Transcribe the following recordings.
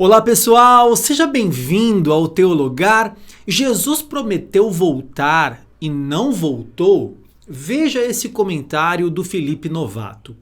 Olá pessoal, seja bem-vindo ao Teologar. Jesus prometeu voltar e não voltou? Veja esse comentário do Felipe Novato.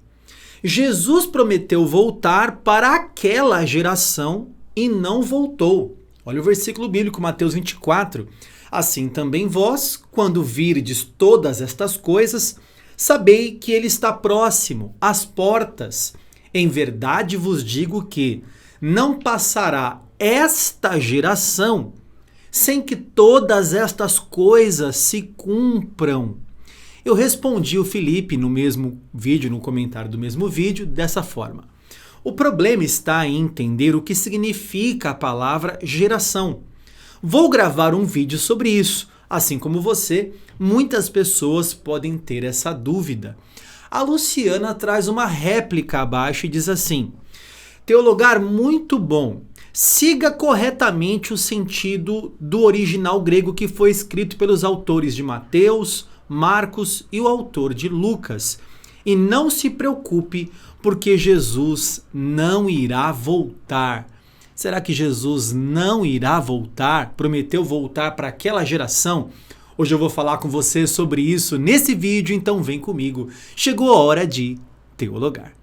Jesus prometeu voltar para aquela geração e não voltou. Olha o versículo bíblico, Mateus 24. Assim também vós, quando virdes todas estas coisas, sabei que ele está próximo, às portas. Em verdade vos digo que não passará esta geração sem que todas estas coisas se cumpram. Eu respondi o Felipe no mesmo vídeo, no comentário do mesmo vídeo, dessa forma. O problema está em entender o que significa a palavra geração. Vou gravar um vídeo sobre isso. Assim como você, muitas pessoas podem ter essa dúvida. A Luciana traz uma réplica abaixo e diz assim: Teologar muito bom. Siga corretamente o sentido do original grego que foi escrito pelos autores de Mateus, Marcos e o autor de Lucas. E não se preocupe, porque Jesus não irá voltar. Será que Jesus não irá voltar? Prometeu voltar para aquela geração? Hoje eu vou falar com você sobre isso nesse vídeo, então vem comigo. Chegou a hora de teologar.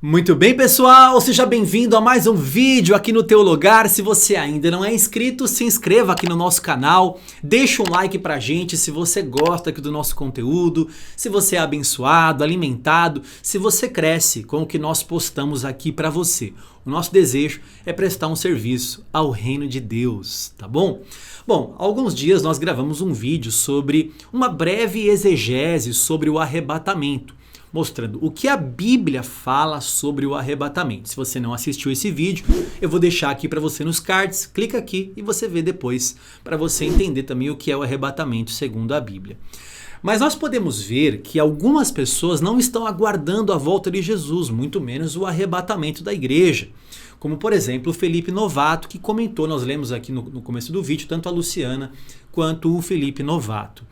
Muito bem, pessoal, seja bem-vindo a mais um vídeo aqui no Teologar. Se você ainda não é inscrito, se inscreva aqui no nosso canal, deixa um like pra gente se você gosta aqui do nosso conteúdo, se você é abençoado, alimentado, se você cresce com o que nós postamos aqui pra você. O nosso desejo é prestar um serviço ao reino de Deus, tá bom? Bom, há alguns dias nós gravamos um vídeo sobre uma breve exegese sobre o arrebatamento, mostrando o que a Bíblia fala sobre o arrebatamento. Se você não assistiu esse vídeo, eu vou deixar aqui para você nos cards, clica aqui e você vê depois, para você entender também o que é o arrebatamento segundo a Bíblia. Mas nós podemos ver que algumas pessoas não estão aguardando a volta de Jesus, muito menos o arrebatamento da igreja. Como, por exemplo, o Felipe Novato, que comentou, nós lemos aqui no começo do vídeo, tanto a Luciana quanto o Felipe Novato.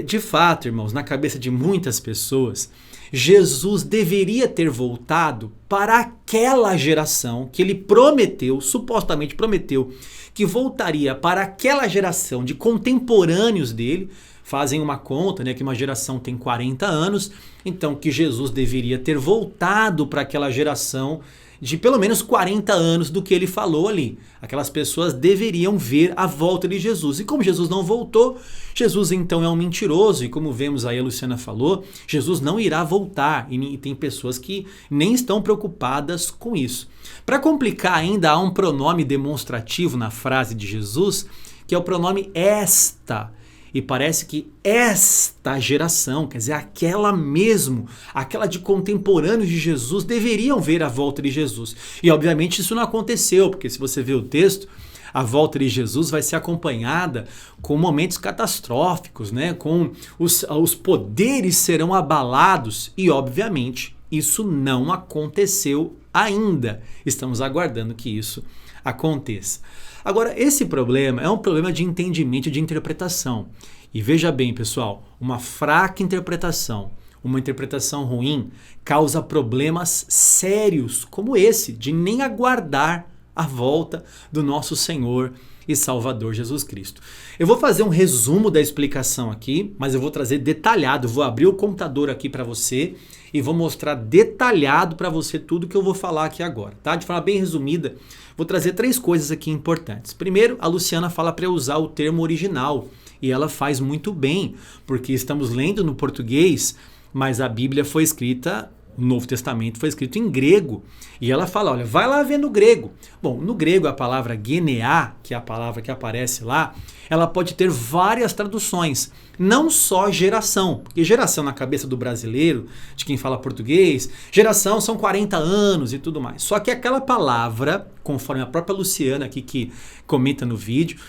De fato, irmãos, na cabeça de muitas pessoas, Jesus deveria ter voltado para aquela geração que ele prometeu, supostamente prometeu, que voltaria para aquela geração de contemporâneos dele. Fazem uma conta, né, que uma geração tem 40 anos, então que Jesus deveria ter voltado para aquela geração de pelo menos 40 anos do que ele falou ali. Aquelas pessoas deveriam ver a volta de Jesus. E como Jesus não voltou, Jesus então é um mentiroso. E como vemos aí, a Luciana falou, Jesus não irá voltar. E tem pessoas que nem estão preocupadas com isso. Para complicar ainda, há um pronome demonstrativo na frase de Jesus, que é o pronome esta. E parece que esta geração, quer dizer, aquela mesmo, aquela de contemporâneos de Jesus, deveriam ver a volta de Jesus. E obviamente isso não aconteceu, porque se você ver o texto, a volta de Jesus vai ser acompanhada com momentos catastróficos, né? Com os poderes serão abalados e obviamente isso não aconteceu ainda. Estamos aguardando que isso aconteça. Agora, esse problema é um problema de entendimento e de interpretação. E veja bem, pessoal, uma fraca interpretação, uma interpretação ruim, causa problemas sérios como esse, de nem aguardar a volta do nosso Senhor e Salvador Jesus Cristo. Eu vou fazer um resumo da explicação aqui, mas eu vou trazer detalhado, vou abrir o computador aqui para você e vou mostrar detalhado para você tudo que eu vou falar aqui agora, tá? De forma bem resumida, vou trazer 3 coisas aqui importantes. Primeiro, a Luciana fala para eu usar o termo original, e ela faz muito bem, porque estamos lendo no português, mas a Bíblia foi escrita, o Novo Testamento foi escrito em grego, e ela fala, olha, vai lá ver no grego. Bom, no grego a palavra geneá, que é a palavra que aparece lá, ela pode ter várias traduções, não só geração, porque geração na cabeça do brasileiro, de quem fala português, geração são 40 anos e tudo mais. Só que aquela palavra, conforme a própria Luciana aqui que comenta no vídeo,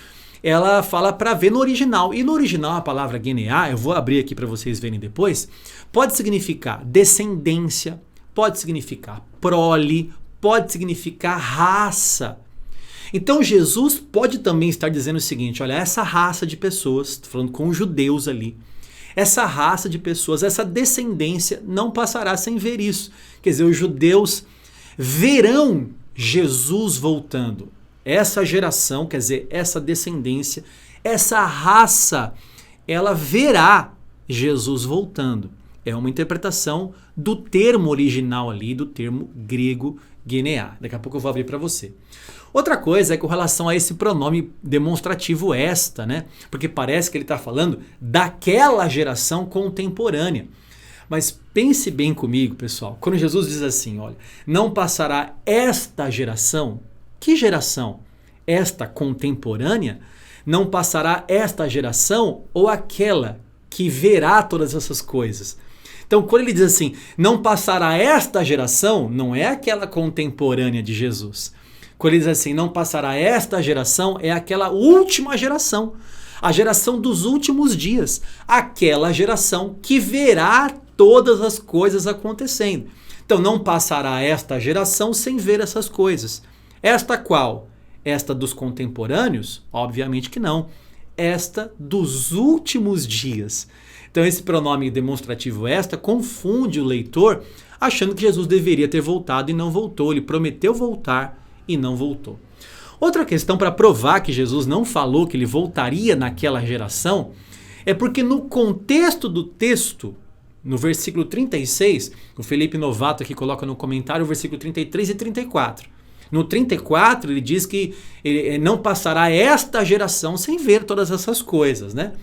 ela fala para ver no original. E no original a palavra geneá, eu vou abrir aqui para vocês verem depois, pode significar descendência, pode significar prole, pode significar raça. Então Jesus pode também estar dizendo o seguinte, olha, essa raça de pessoas, estou falando com os judeus ali, essa raça de pessoas, essa descendência não passará sem ver isso. Quer dizer, os judeus verão Jesus voltando. Essa geração, quer dizer, essa descendência, essa raça, ela verá Jesus voltando. É uma interpretação do termo original ali, do termo grego guineá. Daqui a pouco eu vou abrir para você. Outra coisa é com relação a esse pronome demonstrativo esta, né? Porque parece que ele está falando daquela geração contemporânea. Mas pense bem comigo, pessoal. Quando Jesus diz assim, olha, não passará esta geração. Que geração? Esta contemporânea? Não passará esta geração ou aquela que verá todas essas coisas? Então, quando ele diz assim, não passará esta geração, não é aquela contemporânea de Jesus. Quando ele diz assim, não passará esta geração, é aquela última geração. A geração dos últimos dias. Aquela geração que verá todas as coisas acontecendo. Então, não passará esta geração sem ver essas coisas. Esta qual? Esta dos contemporâneos? Obviamente que não. Esta dos últimos dias. Então esse pronome demonstrativo esta confunde o leitor achando que Jesus deveria ter voltado e não voltou. Ele prometeu voltar e não voltou. Outra questão para provar que Jesus não falou que ele voltaria naquela geração é porque no contexto do texto, no versículo 36, o Felipe Novato aqui coloca no comentário o versículo 33 e 34. No 34 ele diz que ele não passará esta geração sem ver todas essas coisas, né?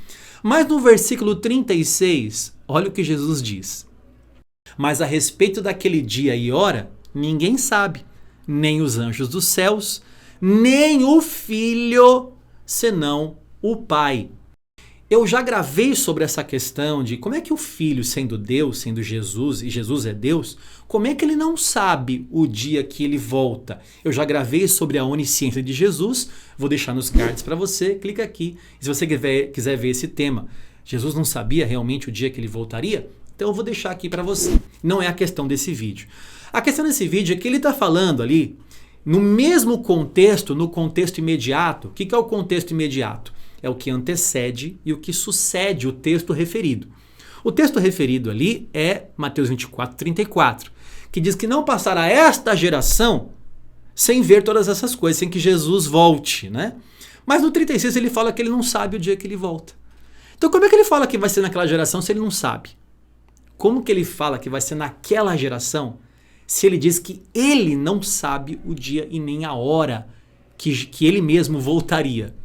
Mas no versículo 36, olha o que Jesus diz. Mas a respeito daquele dia e hora, ninguém sabe, nem os anjos dos céus, nem o Filho, senão o Pai. Eu já gravei sobre essa questão de como é que o Filho, sendo Deus, sendo Jesus, e Jesus é Deus, como é que ele não sabe o dia que ele volta? Eu já gravei sobre a onisciência de Jesus, vou deixar nos cards para você, clica aqui. E se você quiser ver esse tema, Jesus não sabia realmente o dia que ele voltaria? Então eu vou deixar aqui para você. Não é a questão desse vídeo. A questão desse vídeo é que ele está falando ali, no mesmo contexto, no contexto imediato. O que é o contexto imediato? É o que antecede e o que sucede o texto referido. O texto referido ali é Mateus 24, 34, que diz que não passará esta geração sem ver todas essas coisas, sem que Jesus volte, né? Mas no 36 ele fala que ele não sabe o dia que ele volta. Então como é que ele fala que vai ser naquela geração se ele não sabe? Como que ele fala que vai ser naquela geração se ele diz que ele não sabe o dia e nem a hora que ele mesmo voltaria?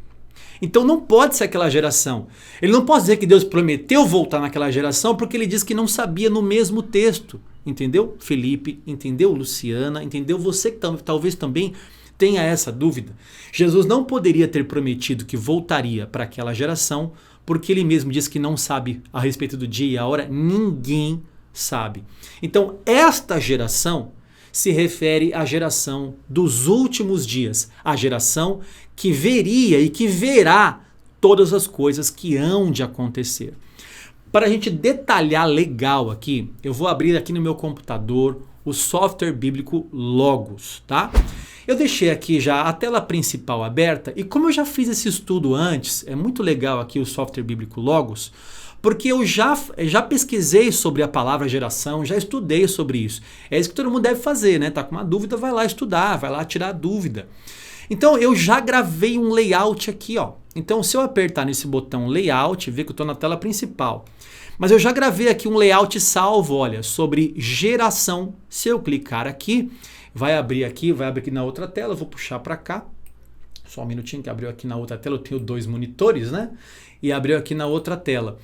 Então não pode ser aquela geração. Ele não pode dizer que Deus prometeu voltar naquela geração porque ele diz que não sabia no mesmo texto. Entendeu, Felipe? Entendeu, Luciana? Entendeu? Você que talvez também tenha essa dúvida. Jesus não poderia ter prometido que voltaria para aquela geração porque ele mesmo diz que não sabe a respeito do dia e a hora. Ninguém sabe. Então esta geração se refere à geração dos últimos dias, a geração que veria e que verá todas as coisas que hão de acontecer. Para a gente detalhar legal aqui, eu vou abrir aqui no meu computador o software bíblico Logos, tá? Eu deixei aqui já a tela principal aberta e como eu já fiz esse estudo antes, é muito legal aqui o software bíblico Logos, porque eu já pesquisei sobre a palavra geração, já estudei sobre isso. É isso que todo mundo deve fazer, né? Tá com uma dúvida, vai lá estudar, vai lá tirar a dúvida. Então eu já gravei um layout aqui, ó. Então se eu apertar nesse botão layout, vê que eu estou na tela principal. Mas eu já gravei aqui um layout salvo, olha, sobre geração. Se eu clicar aqui, vai abrir aqui na outra tela, eu vou puxar para cá. Só um minutinho que abriu aqui na outra tela, eu tenho 2 monitores, né? E abriu aqui na outra tela.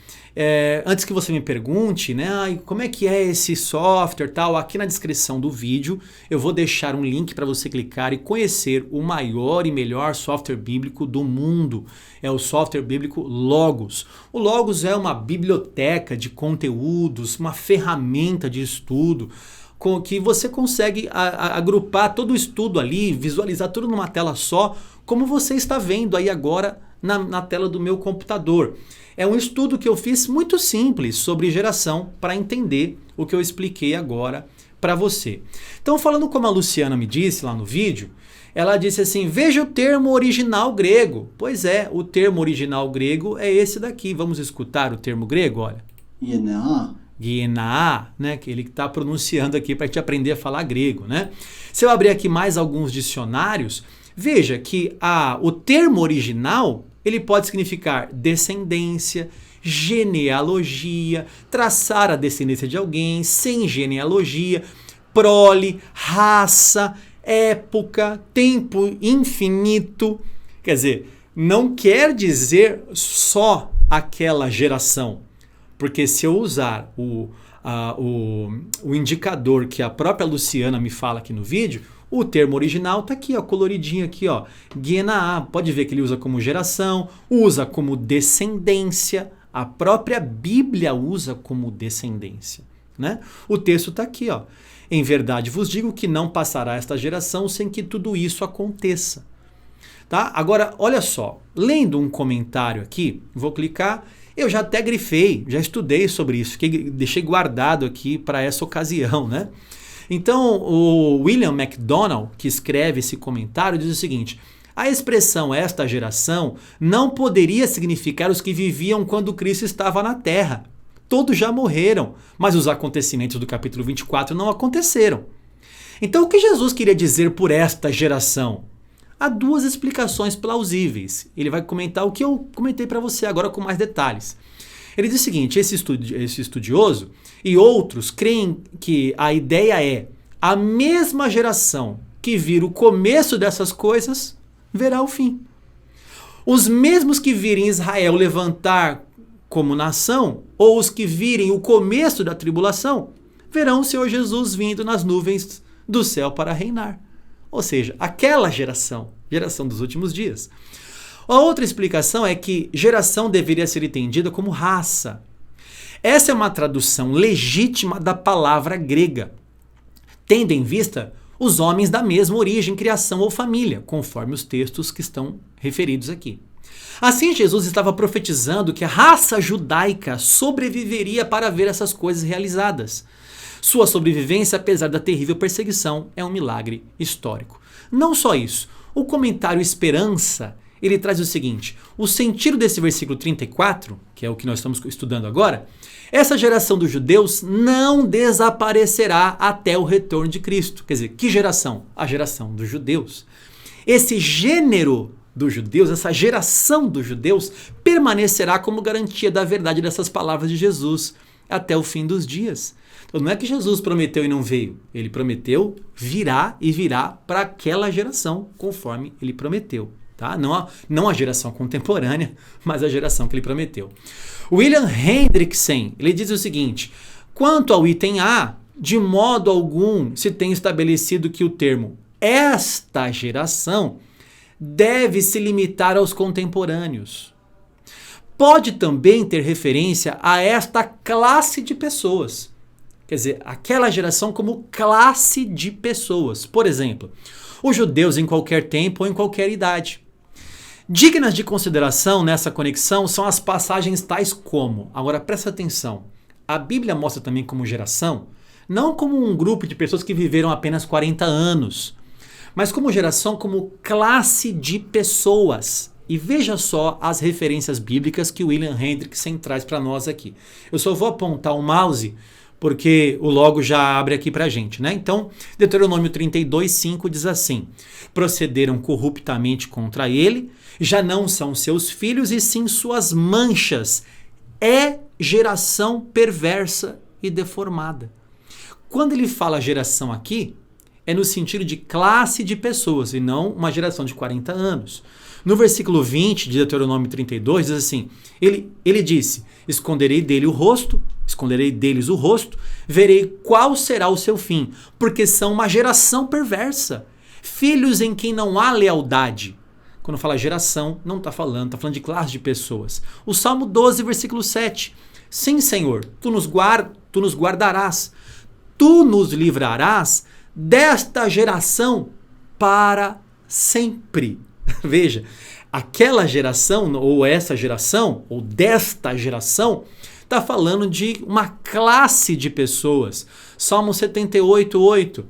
Antes que você me pergunte, né, como é que é esse software tal, aqui na descrição do vídeo eu vou deixar um link para você clicar e conhecer o maior e melhor software bíblico do mundo. É o software bíblico Logos. O Logos é uma biblioteca de conteúdos, uma ferramenta de estudo, com que você consegue agrupar todo o estudo ali, visualizar tudo numa tela só, como você está vendo aí agora na tela do meu computador. É um estudo que eu fiz muito simples sobre geração para entender o que eu expliquei agora para você. Então, falando como a Luciana me disse lá no vídeo, ela disse assim, veja o termo original grego. Pois é, o termo original grego é esse daqui. Vamos escutar o termo grego, olha. Guiená, né? Que ele está pronunciando aqui para a gente aprender a falar grego, né? Se eu abrir aqui mais alguns dicionários, veja que o termo original, ele pode significar descendência, genealogia, traçar a descendência de alguém, sem genealogia, prole, raça, época, tempo infinito. Quer dizer, não quer dizer só aquela geração. Porque se eu usar o indicador que a própria Luciana me fala aqui no vídeo, o termo original está aqui, ó, coloridinho aqui, ó, Guienaá. Pode ver que ele usa como geração, usa como descendência. A própria Bíblia usa como descendência, né? O texto está aqui, ó. Em verdade vos digo que não passará esta geração sem que tudo isso aconteça. Tá? Agora, olha só, lendo um comentário aqui, vou clicar, eu já até grifei, já estudei sobre isso, deixei guardado aqui para essa ocasião, né? Então, o William MacDonald, que escreve esse comentário, diz o seguinte: a expressão esta geração não poderia significar os que viviam quando Cristo estava na Terra. Todos já morreram, mas os acontecimentos do capítulo 24 não aconteceram. Então, o que Jesus queria dizer por esta geração? Há duas explicações plausíveis. Ele vai comentar o que eu comentei para você agora com mais detalhes. Ele diz o seguinte, esse estudioso e outros creem que a ideia é a mesma geração que vir o começo dessas coisas, verá o fim. Os mesmos que virem Israel levantar como nação, ou os que virem o começo da tribulação, verão o Senhor Jesus vindo nas nuvens do céu para reinar. Ou seja, aquela geração dos últimos dias. A outra explicação é que geração deveria ser entendida como raça. Essa é uma tradução legítima da palavra grega, tendo em vista os homens da mesma origem, criação ou família, conforme os textos que estão referidos aqui. Assim, Jesus estava profetizando que a raça judaica sobreviveria para ver essas coisas realizadas. Sua sobrevivência, apesar da terrível perseguição, é um milagre histórico. Não só isso, o comentário Esperança, ele traz o seguinte, o sentido desse versículo 34, que é o que nós estamos estudando agora, essa geração dos judeus não desaparecerá até o retorno de Cristo. Quer dizer, que geração? A geração dos judeus. Esse gênero dos judeus, essa geração dos judeus, permanecerá como garantia da verdade dessas palavras de Jesus até o fim dos dias. Então, não é que Jesus prometeu e não veio. Ele prometeu, virá e virá para aquela geração, conforme ele prometeu. Tá? Não a geração contemporânea, mas a geração que ele prometeu. William Hendrickson, ele diz o seguinte, quanto ao item A, de modo algum se tem estabelecido que o termo esta geração deve se limitar aos contemporâneos. Pode também ter referência a esta classe de pessoas. Quer dizer, aquela geração como classe de pessoas. Por exemplo, os judeus em qualquer tempo ou em qualquer idade. Dignas de consideração nessa conexão são as passagens tais como, agora presta atenção, a Bíblia mostra também como geração, não como um grupo de pessoas que viveram apenas 40 anos, mas como geração, como classe de pessoas. E veja só as referências bíblicas que William Hendrickson traz para nós aqui. Eu só vou apontar o mouse porque o logo já abre aqui para a gente, né? Então, Deuteronômio 32:5 diz assim, procederam corruptamente contra ele, já não são seus filhos e sim suas manchas. É geração perversa e deformada. Quando ele fala geração aqui, é no sentido de classe de pessoas e não uma geração de 40 anos. No versículo 20 de Deuteronômio 32 diz assim, ele disse, esconderei deles o rosto, verei qual será o seu fim, porque são uma geração perversa, filhos em quem não há lealdade. Quando fala geração, não está falando de classe de pessoas. O Salmo 12, versículo 7, sim, Senhor, tu nos guardarás, tu nos livrarás desta geração para sempre. Veja, aquela geração, ou essa geração, ou desta geração, está falando de uma classe de pessoas. Salmo 78:8.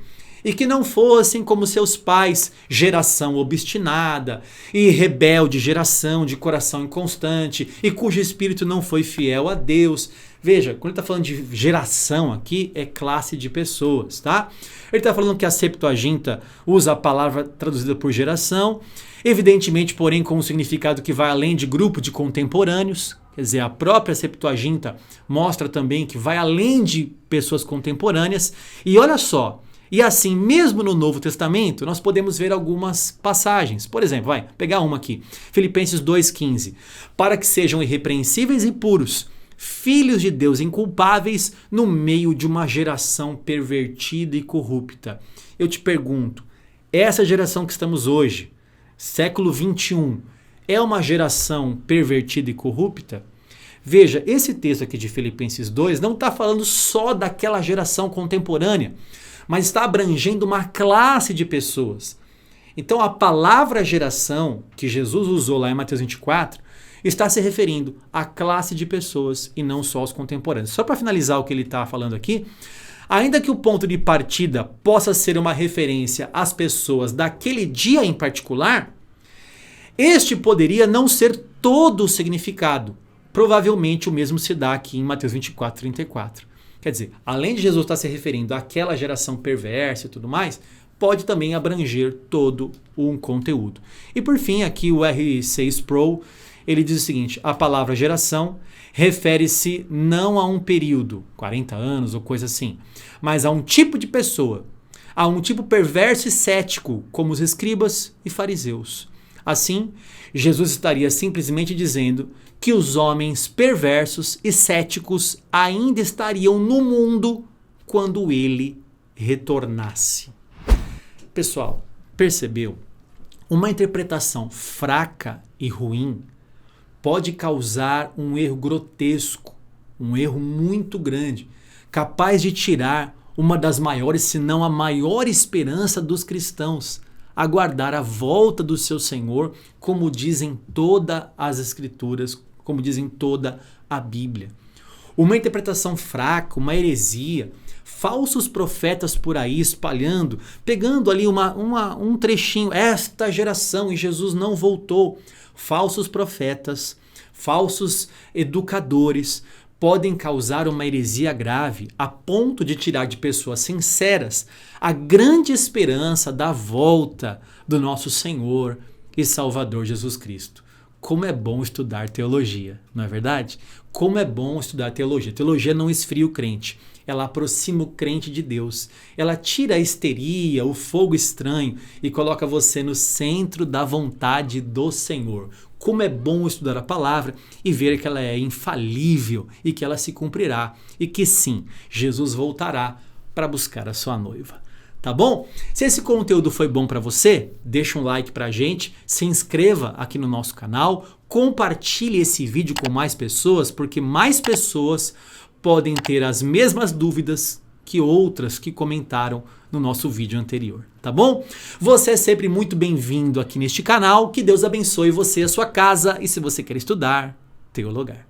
e que não fossem como seus pais, geração obstinada e rebelde, geração de coração inconstante e cujo espírito não foi fiel a Deus. Veja, quando ele está falando de geração aqui, é classe de pessoas, tá? Ele está falando que a Septuaginta usa a palavra traduzida por geração, evidentemente, porém, com um significado que vai além de grupo de contemporâneos. Quer dizer, a própria Septuaginta mostra também que vai além de pessoas contemporâneas. E olha só, e assim, mesmo no Novo Testamento, nós podemos ver algumas passagens. Por exemplo, vai pegar uma aqui, Filipenses 2,15. Para que sejam irrepreensíveis e puros, filhos de Deus inculpáveis no meio de uma geração pervertida e corrupta. Eu te pergunto, essa geração que estamos hoje, século 21, é uma geração pervertida e corrupta? Veja, esse texto aqui de Filipenses 2 não está falando só daquela geração contemporânea, mas está abrangendo uma classe de pessoas. Então a palavra geração que Jesus usou lá em Mateus 24 está se referindo à classe de pessoas e não só aos contemporâneos. Só para finalizar o que ele está falando aqui, ainda que o ponto de partida possa ser uma referência às pessoas daquele dia em particular, este poderia não ser todo o significado. Provavelmente o mesmo se dá aqui em Mateus 24, 34. Quer dizer, além de Jesus estar se referindo àquela geração perversa e tudo mais, pode também abranger todo um conteúdo. E por fim, aqui o R6 Pro, ele diz o seguinte: a palavra geração refere-se não a um período, 40 anos ou coisa assim, mas a um tipo de pessoa, a um tipo perverso e cético, como os escribas e fariseus. Assim, Jesus estaria simplesmente dizendo que os homens perversos e céticos ainda estariam no mundo quando ele retornasse. Pessoal, percebeu? Uma interpretação fraca e ruim pode causar um erro grotesco, um erro muito grande, capaz de tirar uma das maiores, se não a maior esperança dos cristãos, aguardar a volta do seu Senhor, como dizem todas as Escrituras, como dizem toda a Bíblia. Uma interpretação fraca, uma heresia, falsos profetas por aí espalhando, pegando ali um trechinho, esta geração e Jesus não voltou. Falsos profetas, falsos educadores podem causar uma heresia grave a ponto de tirar de pessoas sinceras a grande esperança da volta do nosso Senhor e Salvador Jesus Cristo. Como é bom estudar teologia, não é verdade? Como é bom estudar teologia. Teologia não esfria o crente, ela aproxima o crente de Deus. Ela tira a histeria, o fogo estranho e coloca você no centro da vontade do Senhor. Como é bom estudar a palavra e ver que ela é infalível e que ela se cumprirá. E que sim, Jesus voltará para buscar a sua noiva. Tá bom? Se esse conteúdo foi bom para você, deixa um like pra gente, se inscreva aqui no nosso canal, compartilhe esse vídeo com mais pessoas, porque mais pessoas podem ter as mesmas dúvidas que outras que comentaram no nosso vídeo anterior, tá bom? Você é sempre muito bem-vindo aqui neste canal, que Deus abençoe você e a sua casa, e se você quer estudar, teologar.